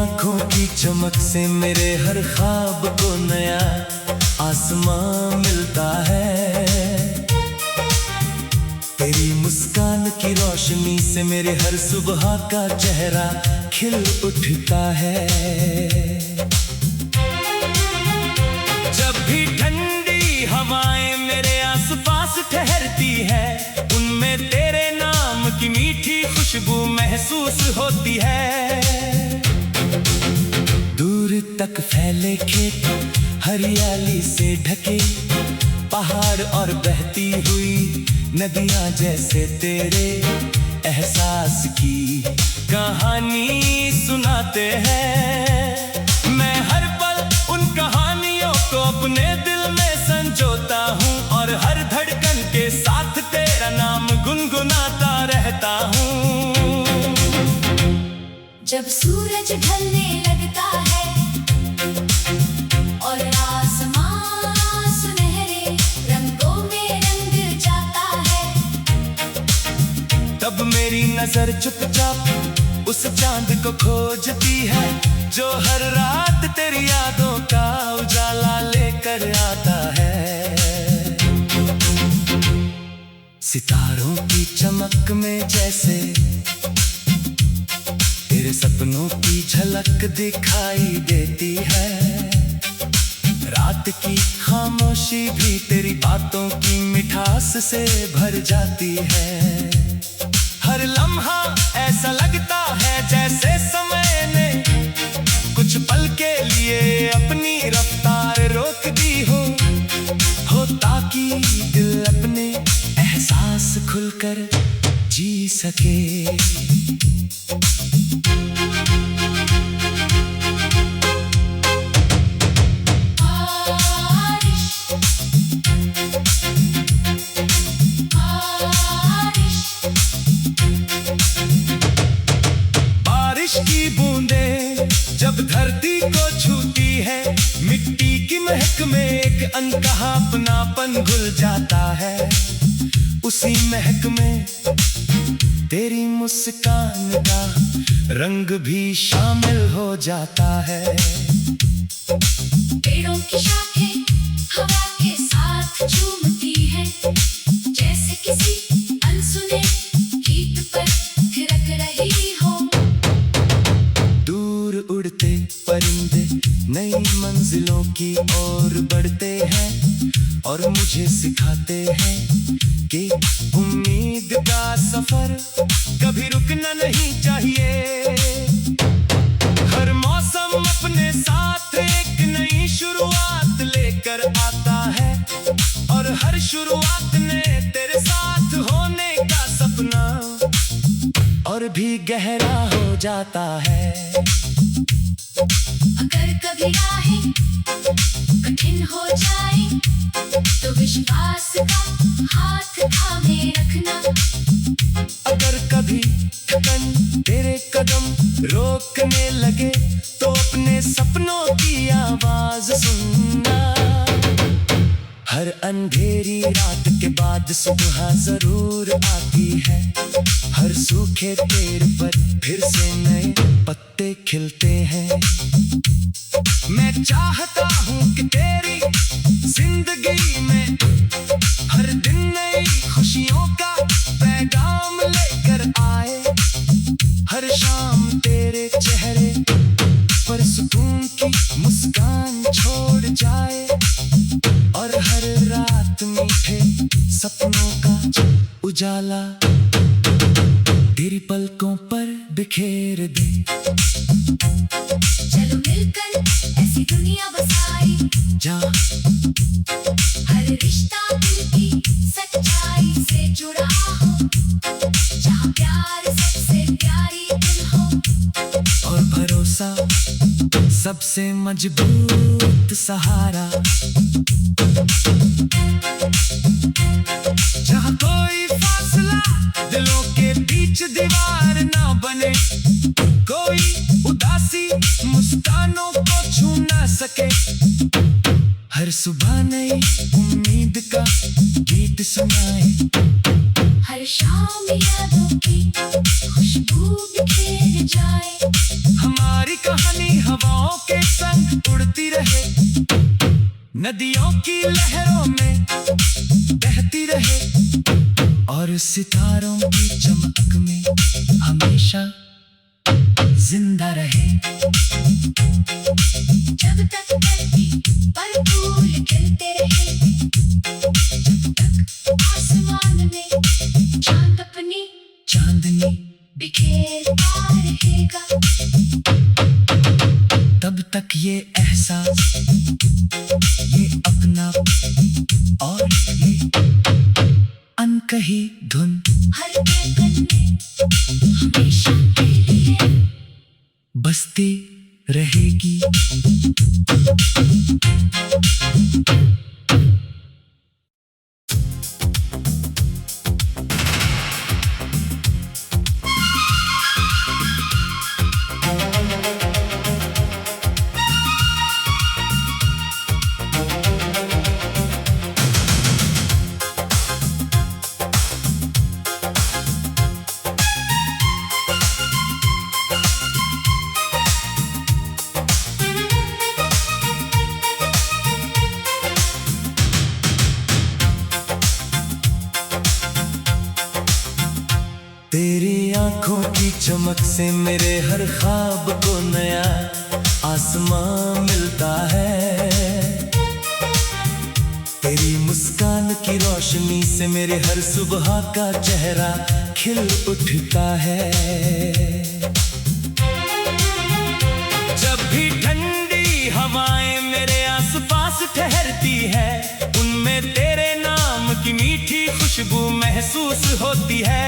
आंखों की चमक से मेरे हर ख्वाब को नया आसमां मिलता है। तेरी मुस्कान की रोशनी से मेरे हर सुबह का चेहरा खिल उठता है। जब भी ठंडी हवाएं मेरे आसपास ठहरती है, उनमें तेरे नाम की मीठी खुशबू महसूस होती है। दूर तक फैले खेत हरियाली से ढके, पहाड़ और बहती हुई नदियां जैसे तेरे एहसास की कहानी सुनाते हैं। मैं हर पल उन कहानियों को अपने दिल में संजोता हूँ और हर धड़कन के साथ तेरा नाम गुनगुनाता रहता हूँ। जब सूरज ढलने लगता है और आसमां सुनहरे रंगों में रंग जाता है, तब मेरी नजर चुपचाप उस चांद को खोजती है जो हर रात तेरी यादों का उजाला लेकर आता है। सितारों की चमक में जैसे तेरे सपनों की झलक दिखाई देती है। रात की खामोशी भी तेरी बातों की मिठास से भर जाती है। हर लम्हा ऐसा लगता है जैसे समय ने कुछ पल के लिए अपनी रफ्तार रोक दी हो ताकि दिल अपने एहसास खुलकर जी सके। की बूंदें जब धरती को छूती है, मिट्टी की महक में एक अनकहा अपनापन घुल जाता है। उसी महक में तेरी मुस्कान का रंग भी शामिल हो जाता है। पेड़ों की शाखें हवा के साथ झूमती हैं, जैसे किसी अनसुने गीत पर थिरक रही हो। उड़ते परिंदे नई मंजिलों की ओर बढ़ते हैं और मुझे सिखाते हैं कि उम्मीद का सफर कभी रुकना नहीं चाहिए। हर मौसम अपने साथ एक नई शुरुआत लेकर आता है और हर शुरुआत ने तेरे साथ होने का सपना और भी गहरा हो जाता है। अगर कभी राहें कठिन हो जाए तो विश्वास का हाथ थामे रखना। अगर कभी थकन तेरे कदम रोकने लगे तो अपने सपनों की आवाज सुनना। हर अंधेरी रात के बाद सुबह जरूर आती है। हर सूखे पेड़ पर फिर से नए पत्ते खिलते हैं। मैं चाहता हूँ कि तेरी जिंदगी में हर दिन नई खुशियों का पैगाम लेकर आए। हर शाम तेरे चेहरे पर सुकून की मुस्कान छोड़ जाए और हर रात मीठे सपनों का उजाला तेरी पलकों पर बिखेर दे। चलो मिलकर ऐसी दुनिया बसाई जा, हर रिश्ता दिल की सच्चाई से जुड़ा हो, जहाँ प्यार सबसे प्यारी दिल हो और भरोसा सबसे मजबूत सहारा। जहाँ कोई फासला दिलों के बीच दीवार ना बने, कोई उदासी मुस्कानों को छू ना सके। हर सुबह नई उम्मीद का गीत सुनाए, हर शाम यादों की खुशबू बिखेर जाए। हमारी कहानी हवाओं के संग उड़ती रहे, नदियों की लहरों में बहती रहे और सितारों की चमक में हमेशा जिंदा रहे। जब तक धरती पर फूल खिलते रहे, जब तक आसमान में चांद अपनी चांदनी बिखेरता रहेगा, तब तक ये एहसास, ये अपना और ये अनकही धुन हर धड़कन में हमेशा के लिए बसती रहेगी। तेरी आंखों की चमक से मेरे हर ख्वाब को नया आसमां मिलता है। तेरी मुस्कान की रोशनी से मेरे हर सुबह का चेहरा खिल उठता है। जब भी ठंडी हवाएं मेरे आसपास ठहरती है, उनमें तेरे नाम की मीठी खुशबू महसूस होती है।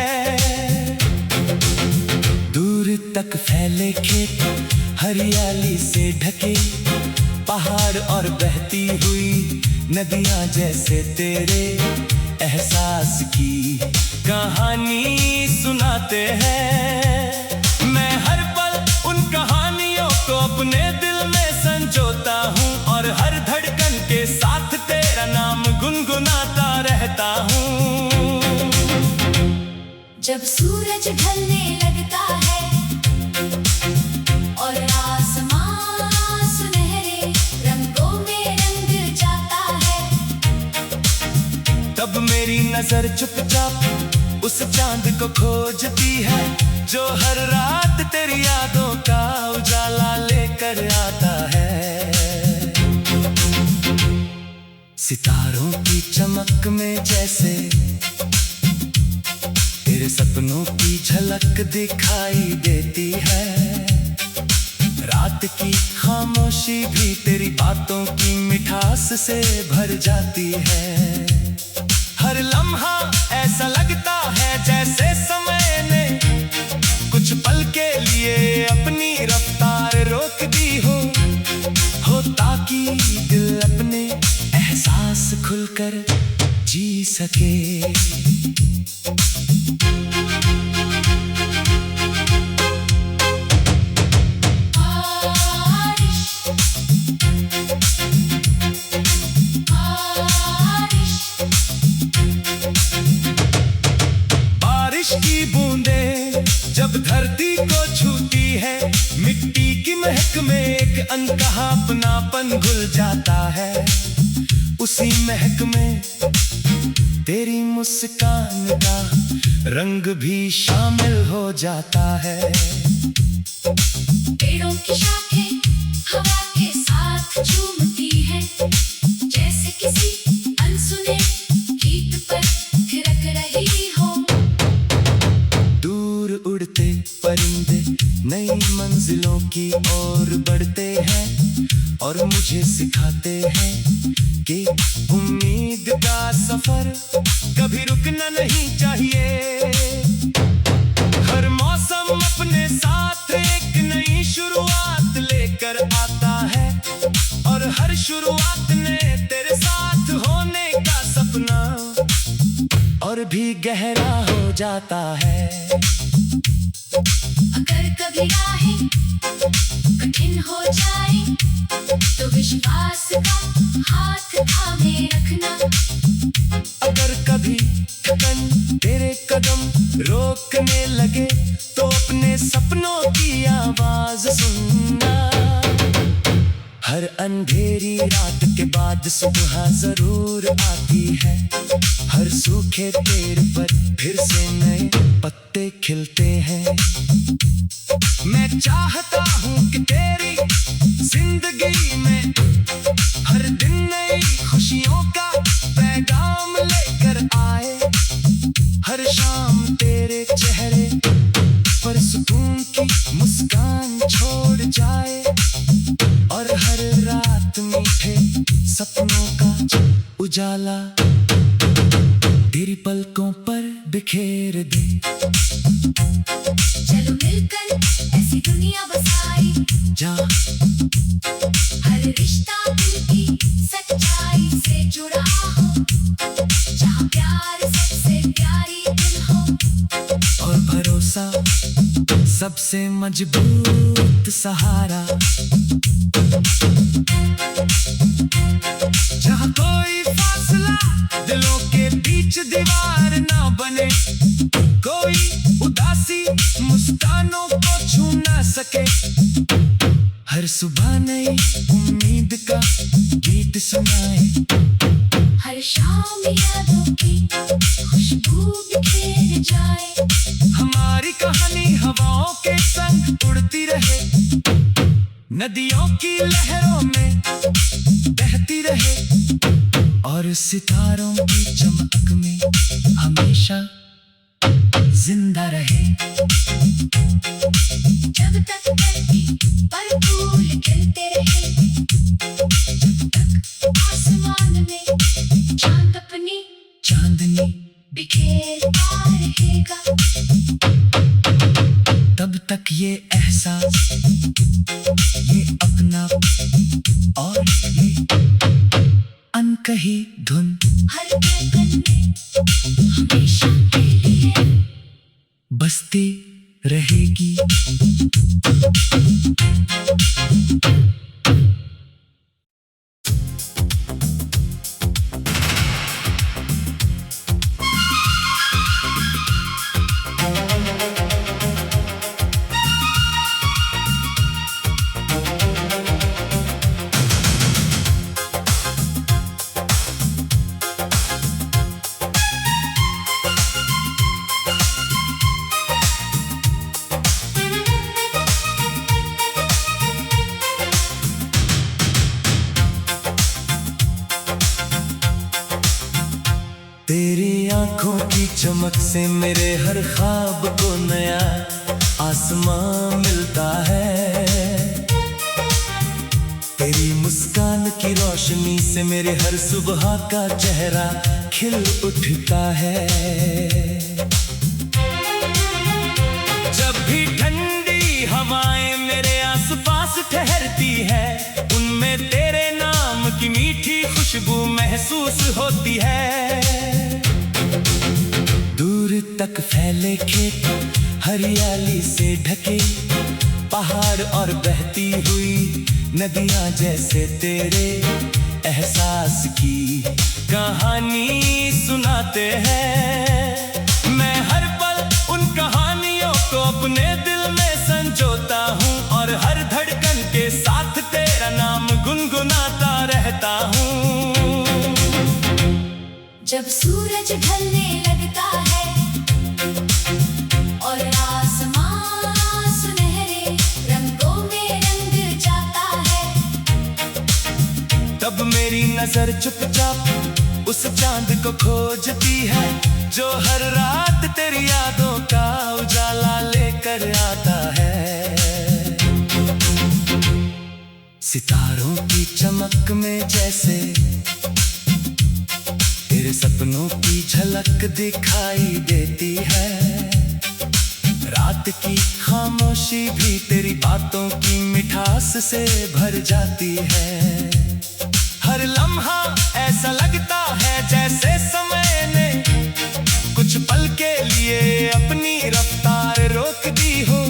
दूर तक फैले खेत हरियाली से ढके, पहाड़ और बहती हुई नदियां जैसे तेरे एहसास की कहानी सुनाते हैं। मैं हर पल उन कहानियों को अपने दिल में संजोता हूँ और हर धड़कन के साथ तेरा नाम गुनगुनाता रहता हूँ। जब सूरज ढलने लगता है और आसमान सुनहरे रंगों में रंग जाता है, तब मेरी नजर चुपचाप उस चांद को खोजती है जो हर रात तेरी यादों का उजाला लेकर आता है। सितारों की चमक में जैसे तेरे सपनों की झलक दिखाई देती है। रात की खामोशी भी तेरी बातों की मिठास से भर जाती है। हर लम्हा ऐसा लगता है जैसे समय ने कुछ पल के लिए अपनी रफ्तार रोक दी हो ताकि दिल अपने एहसास खुलकर जी सके। बारिश की बूंदें जब धरती को छूती है, मिट्टी की महक में एक अनकहा अपनापन घुल जाता है। उसी महक में तेरी मुस्कान का रंग भी शामिल हो जाता है। पेड़ों की शाखें हवा के साथ झूमती हैं, जैसे किसी अनसुने गीत पर थिरक रही हो। दूर उड़ते परिंदे नई मंजिलों की ओर बढ़ते हैं और मुझे सिखाते हैं कि उम्मीद का सफर कभी रुकना नहीं चाहिए। हर मौसम अपने साथ एक नई शुरुआत लेकर आता है और हर शुरुआत ने तेरे साथ होने का सपना और भी गहरा हो जाता है। अगर कभी राहें कठिन हो जाए तो विश्वास का हाथ थामे रखना। अगर कभी थकन तेरे कदम रोकने लगे तो अपने सपनों की आवाज सुनना। हर अंधेरी रात के बाद सुबह जरूर आती है, हर सूखे पेड़ पर फिर से नए पत्ते खिलते हैं। मैं चाहता हूँ कि तेरी जिंदगी में हर दिन नई खुशियों का पैगाम लेकर आए, हर शाम तेरे चेहरे पर सुकून की मुस्कान छोड़ जाए, और हर रात मीठे सपनों का उजाला तेरी पलकों पर बिखेर दे। चलो मिलकर ऐसी दुनिया बसाई, जा हर रिश्ता दिल की सच्चाई से जुड़ा हो, जहाँ प्यार सबसे प्यारी दिल हो, और भरोसा सबसे मजबूत सहारा। जहाँ कोई फासला दिलों के बीच दीवार ना बने, कोई उदासी मुस्कानों को छू ना सके, हर सुबह नई उम्मीद का गीत सुनाए, हर शाम यादों की खुशबू बिखेर जाए। हमारी कहानी हवाओं के संग उड़ती रहे, नदियों की लहरों में बहती रहे, और सितारों की चमक में हमेशा जिंदा रहे। जब तक धरती पर फूल खिलते रहे, जब तक आसमान में चांद अपनी चांदनी बिखेरता रहेगा, तब तक ये एहसास, ये अपना और ये अनकही धुन हर धड़कन में हमेशा के लिए बसती रहेगी। तेरी आंखों की चमक से मेरे हर ख्वाब को नया आसमां मिलता है, तेरी मुस्कान की रोशनी से मेरे हर सुबह का चेहरा खिल उठता है। जब भी ठंडी हवाएं मेरे आसपास ठहरती है, उनमें तेरे नाम की मीठी खुशबू महसूस होती है। दूर तक फैले खेत हरियाली से ढके, पहाड़ और बहती हुई नदियां जैसे तेरे एहसास की कहानी सुनाते हैं। मैं हर पल उन कहानियों को अपने दिल में संजोता हूँ, और हर धड़कन के साथ तेरा नाम गुनगुनाता रहता हूँ। जब सूरज ढलने लगता है और आसमान सुनहरे रंगों में रंग जाता है, तब मेरी नजर चुपचाप उस चांद को खोजती है, जो हर रात तेरी यादों का उजाला लेकर आता है। सितारों की चमक में जैसे तेरे सपनों की झलक दिखाई देती है, रात की खामोशी भी तेरी बातों की मिठास से भर जाती है। हर लम्हा ऐसा लगता है जैसे समय ने कुछ पल के लिए अपनी रफ्तार रोक दी हो,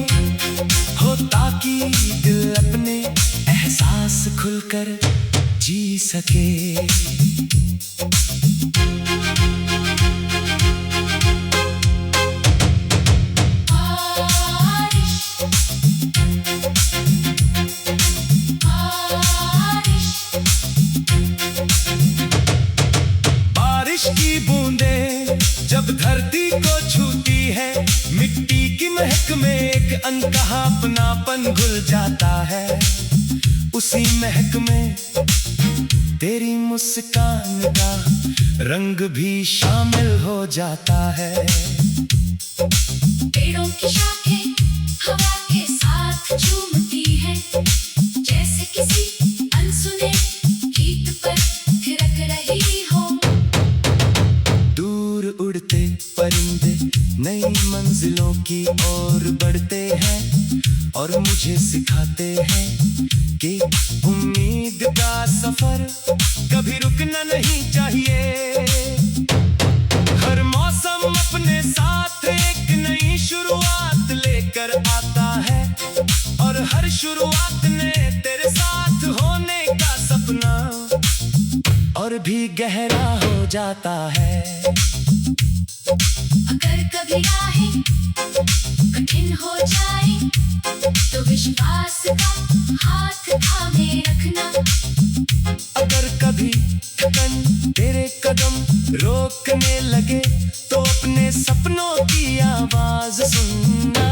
ताकि दिल अपने एहसास खुलकर जी सके। की महक में एक अनकहा अपनापन घुल जाता है। उसी महक में तेरी मुस्कान का रंग भी शामिल हो जाता है। पेड़ों की शाखें हवा के साथ झूमती हैं, जैसे किसी अनसुने गीत पर थिरक रही हो। दूर उड़ते परिंदे नई मंजिलों की ओर बढ़ते हैं और मुझे सिखाते हैं कि उम्मीद का सफर कभी रुकना नहीं चाहिए। हर मौसम अपने साथ एक नई शुरुआत लेकर आता है और हर शुरुआत ने तेरे साथ होने का सपना और भी गहरा हो जाता है। अगर कभी राहें कठिन हो जाए तो विश्वास का हाथ थामे रखना। अगर कभी थकन तेरे कदम रोकने लगे तो अपने सपनों की आवाज सुनना।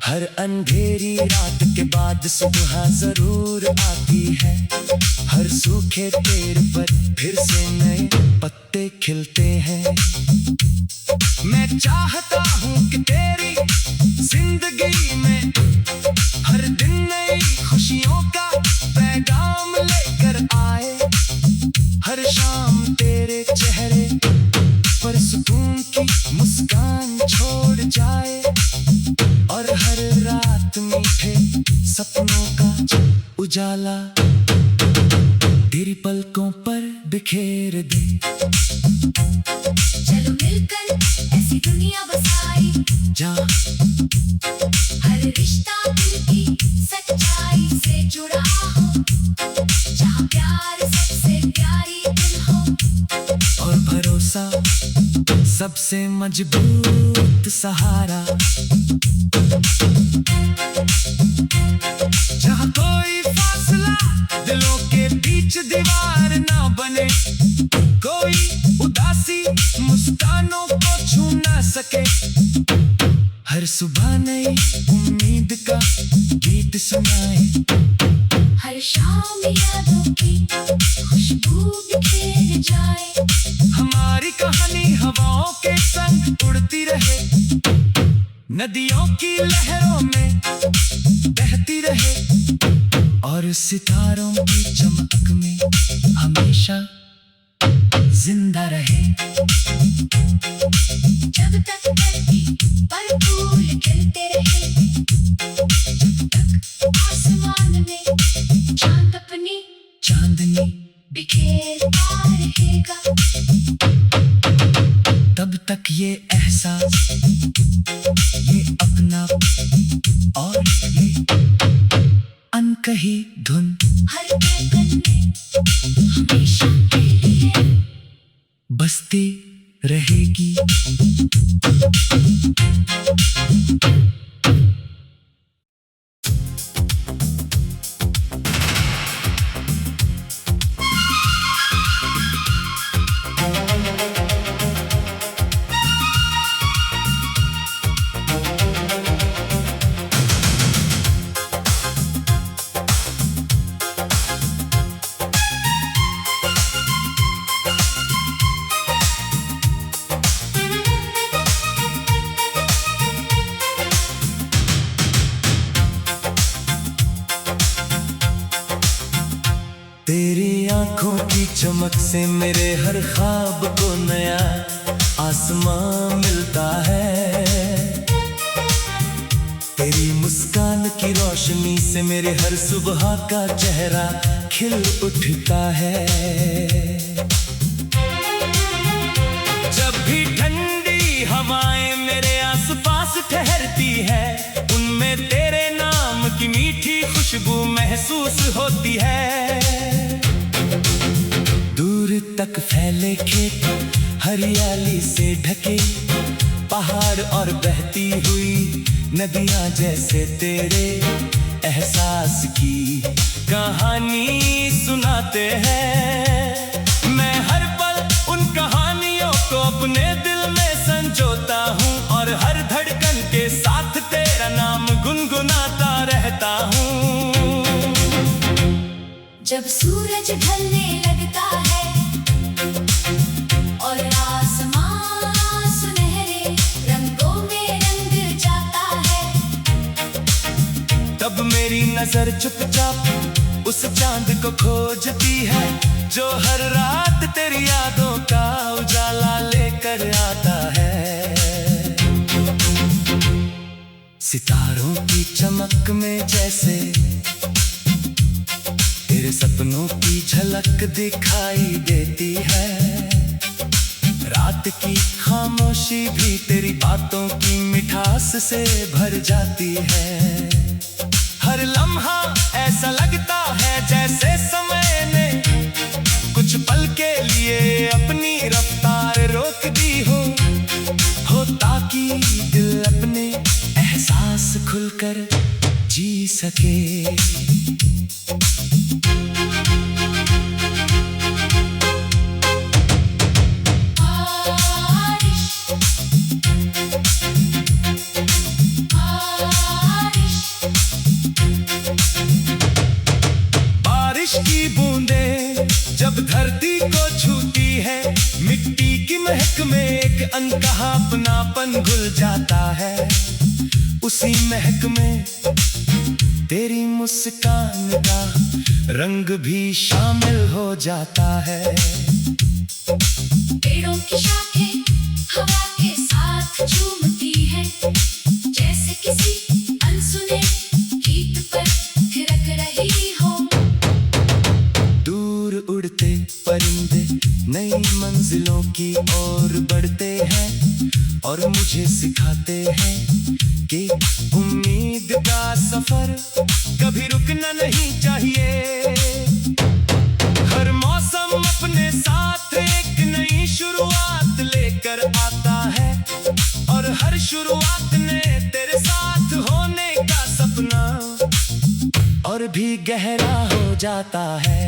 हर अंधेरी रात के बाद सुबह जरूर आती है। हर सूखे पेड़ पर फिर से नए पत्ते खिलते हैं। मैं चाहता हूँ कि तेरी जिंदगी में हर दिन नई खुशियों का पैगाम लेकर आए। हर शाम तेरे चेहरे पर सुकून की मुस्कान छोड़ जाए और हर रात मीठे सपनों का उजाला तेरी पलकों पर बिखेर दे। चलो मिलकर ऐसी दुनिया बसाई जा हर रिश्ता दिल की सच्चाई से जुड़ा हो, जहाँ प्यार सबसे प्यारी दिल हो और भरोसा सबसे मजबूत सहारा। जहाँ कोई फासला दिलों के बीच दीवार ना बने, कोई उदासी मुस्कानों को छू ना सके। हर सुबह नई उम्मीद का गीत सुनाए। हर शाम यादों की खुशबू बिखेर जाए। हमारी कहानी हवाओं के संग उड़ती रहे, नदियों की लहरों में बहती रहे और सितारों की चमक में हमेशा जिंदा रहे। जब तक धरती पर फूल खिलते रहे, जब तक आसमान में चांद अपनी चांदनी बिखेरता रहेगा, तब तक ये एहसास, ये अपना और ये अनकही धुन हर धड़कन में हमेशा के लिए बसती रहेगी। तेरी आंखों की चमक से मेरे हर ख्वाब को नया आसमां मिलता है। तेरी मुस्कान की रोशनी से मेरे हर सुबह का चेहरा खिल उठता है। जब भी ठंडी हवाएं मेरे आसपास ठहरती है, उनमें तेरे नाम की मीठी खुशबू महसूस होती है। दूर तक फैले खेत हरियाली से ढके, पहाड़ और बहती हुई नदियां जैसे तेरे एहसास की कहानी सुनाते हैं। मैं हर पल उन कहानियों को अपने दिल में संजोता हूँ और हर धड़कन जब सूरज ढलने लगता है और आसमां सुनहरे रंगों में रंग जाता है, तब मेरी नजर चुपचाप उस चांद को खोजती है जो हर रात तेरी यादों का उजाला लेकर आता है। सितारों की चमक में जैसे तेरे सपनों की झलक दिखाई देती है, रात की खामोशी भी तेरी बातों की मिठास से भर जाती है। हर लम्हा ऐसा लगता है जैसे समय ने कुछ पल के लिए अपनी रफ्तार रोक दी हो ताकि दिल अपने एहसास खुलकर जी सके। की बूंदें जब धरती को छूती है, मिट्टी की महक में एक अनकहा अपनापन घुल जाता है। उसी महक में तेरी मुस्कान का रंग भी शामिल हो जाता है। पेड़ों की शाखें हवा के साथ झूमती है, जैसे किसी अनसुने गीत पर थिरक रही हो। उड़ते परिंदे नई मंजिलों की ओर बढ़ते हैं और मुझे सिखाते हैं कि उम्मीद का सफर कभी रुकना नहीं चाहिए। हर मौसम अपने साथ एक नई शुरुआत लेकर आता है और हर शुरुआत ने तेरे साथ होने का सपना और भी गहरा हो जाता है।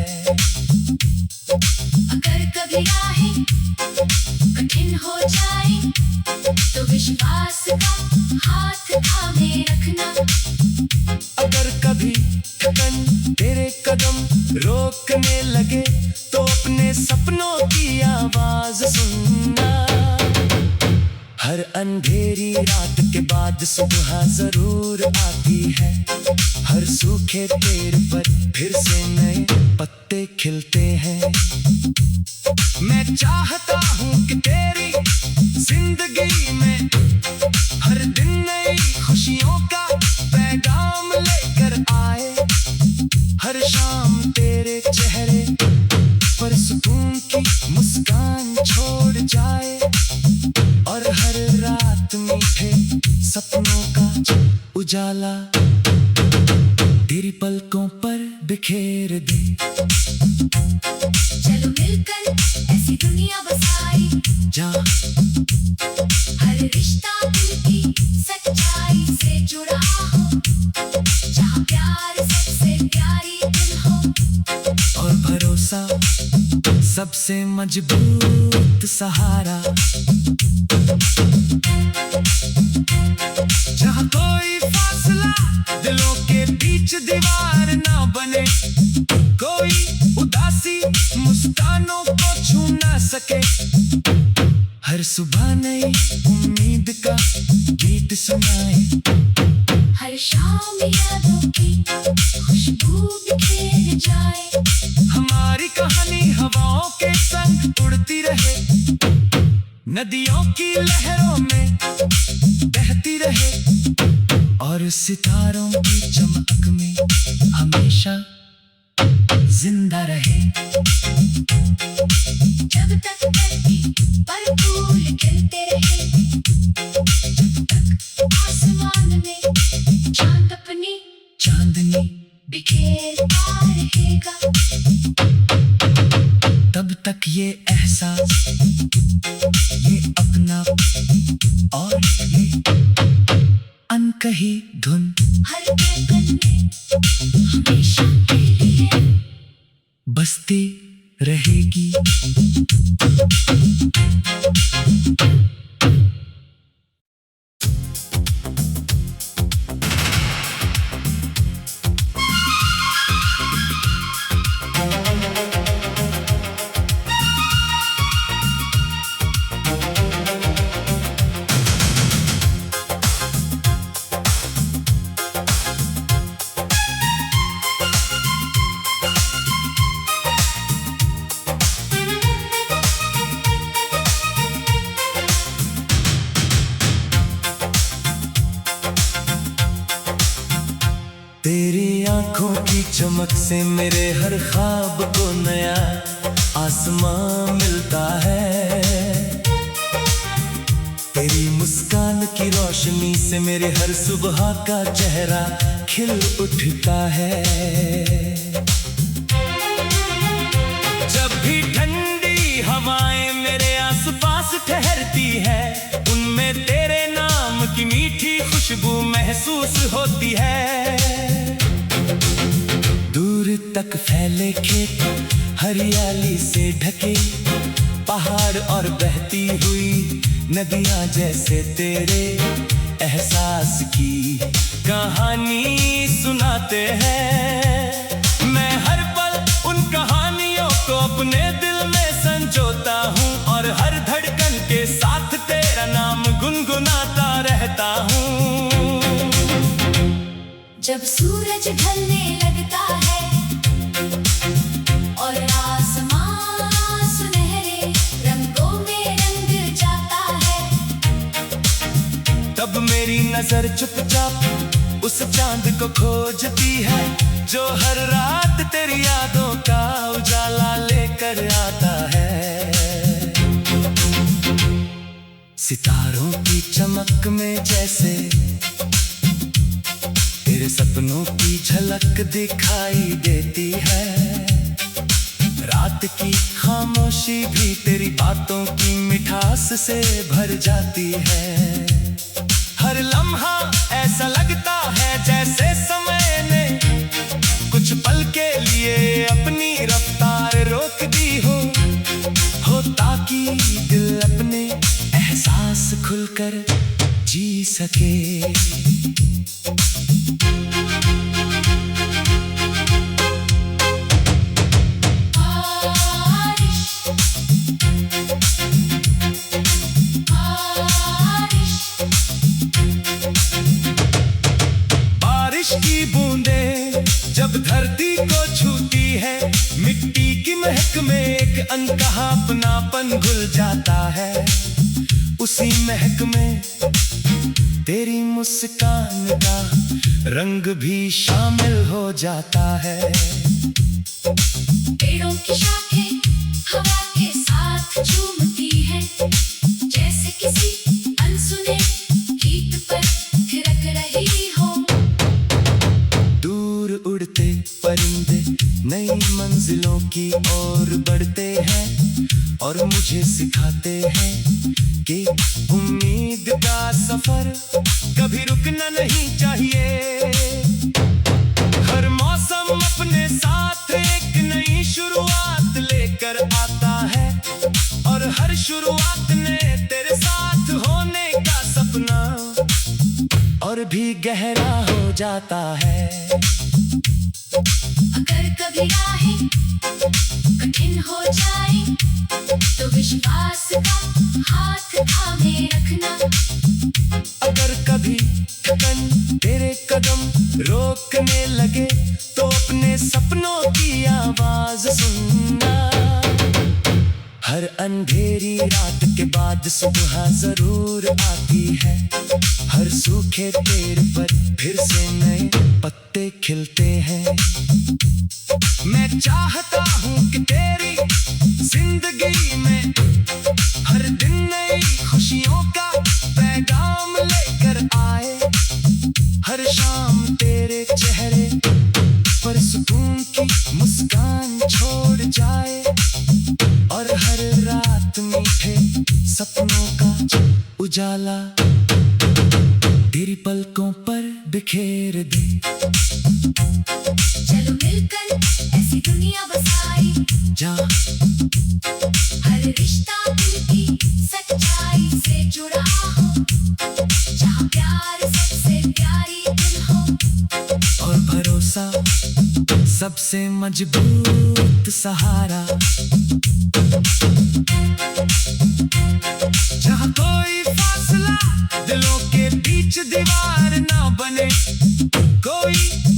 अगर कभी राहें कठिन हो जाए तो विश्वास का हाथ थामे रखना। अगर कभी थकन तेरे कदम रोकने लगे तो अपने सपनों की आवाज सुनना। हर अंधेरी रात के बाद सुबह जरूर आती है, हर सूखे पेड़ पर फिर से नए पत्ते खिलते हैं। मैं चाहता हूँ कि तेरी जिंदगी में हर दिन नई खुशियों का पैगाम लेकर आए, हर शाम तेरे चेहरे पर सुकून की मुस्कान छोड़ जाए और हर रात मीठे सपनों का उजाला तेरी पलकों पर बिखेर दे। चलो मिलकर ऐसी दुनिया बसाई जा हर रिश्ता दिल की सच्चाई से जुड़ा हो, जहाँ प्यार सबसे प्यारी दिल हो और भरोसा सबसे मजबूत सहारा। जहाँ कोई फासला दिलों के बीच दीवार ना बने, कोई उदासी मुस्कानों को छू ना सके। हर सुबह नई उम्मीद का गीत सुनाए, हर शाम यादों की खुशबू बिखेर जाए। हमारी कहानी हवाओं के संग उड़ती रहे, नदियों की लहरों में बहती रहे और सितारों की चमक में हमेशा जिंदा रहे। जब तक धरती पर फूल खिलते रहे, जब तक आसमान में चांद अपनी चांदनी बिखेरता रहेगा, तब तक ये एहसास, ये अपना और ये अनकही धुन हर धड़कन में हमेशा के लिए बसती रहेगी। आंखों की चमक से मेरे हर ख्वाब को नया आसमां मिलता है। तेरी मुस्कान की रोशनी से मेरे हर सुबह का चेहरा खिल उठता है। जब भी ठंडी हवाएं मेरे आसपास ठहरती है, उनमें तेरे नाम की मीठी खुशबू महसूस होती है। दूर तक फैले खेत हरियाली से ढके, पहाड़ और बहती हुई नदियां जैसे तेरे एहसास की कहानी सुनाते हैं। मैं हर पल उन कहानियों को अपने दिल में संजोता हूँ और हर धड़कन के साथ तेरा नाम गुनगुनाता रहता हूँ। जब सूरज ढलने लगता है और आसमां सुनहरे रंगों में रंग जाता है, तब मेरी नजर चुपचाप उस चांद को खोजती है जो हर रात तेरी यादों का उजाला लेकर आता है। सितारों की चमक में जैसे तेरे सपनों की झलक दिखाई देती है। रात की खामोशी भी तेरी बातों की मिठास से भर जाती है। हर लम्हा ऐसा लगता है जैसे समय ने कुछ पल के लिए अपनी रफ्तार रोक दी हो ताकि दिल अपने एहसास खुलकर जी सके। बारिश की बूंदें जब धरती को छूती है, मिट्टी की महक में एक अनकहा अपनापन घुल जाता है। उसी महक में तेरी मुस्कान का रंग भी शामिल हो जाता है। पेड़ों की शाखें हवा के साथ झूमती हैं, जैसे किसी अनसुने गीत पर थिरक रही हो। दूर उड़ते परिंदे नई मंजिलों की ओर बढ़ते हैं और मुझे सिखाते हैं कि उम्मीद का सफर कभी रुकना नहीं चाहिए। हर मौसम अपने साथ एक नई शुरुआत लेकर आता है और हर शुरुआत ने तेरे साथ होने का सपना और भी गहरा हो जाता है। अगर कभी राहें कठिन हो जाए तो विश्वास का हाथ थामे रखना। अगर कभी थकन तेरे कदम रोकने लगे तो अपने सपनों की आवाज सुनना। हर अंधेरी रात के बाद सुबह जरूर आती है। हर सूखे पेड़ पर फिर से नए पत्ते खिलते हैं। मैं चाहता हूँ कि तेरी जिंदगी में हर दिन नई खुशियों का पैगाम लेकर आए। हर शाम तेरे चेहरे पर सुकून की मुस्कान छोड़ जाए और हर रात मीठे सपनों का उजाला तेरी पलकों पर बिखेर दे। चलो मिलकर ऐसी दुनिया बसाई जा हर रिश्ता दिल की सच्चाई से जुड़ा हो, जहाँ प्यार सबसे प्यारी दिल हो और भरोसा सबसे मजबूत सहारा। जहाँ कोई फासला दिलों के बीच दीवार ना बने, कोई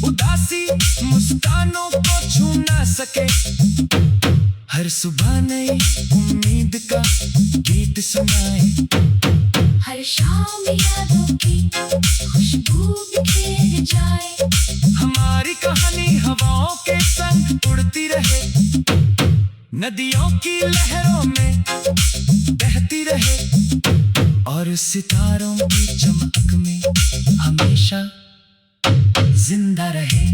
उदासी मुस्कानों को छू ना सके। हर सुबह नई उम्मीद का गीत सुनाए हर शाम यादों की खुशबू बिखेर जाए। हमारी कहानी हवाओं के संग उड़ती रहे, नदियों की लहरों में बहती रहे, और सितारों की चमक में हमेशा जिंदा रहे।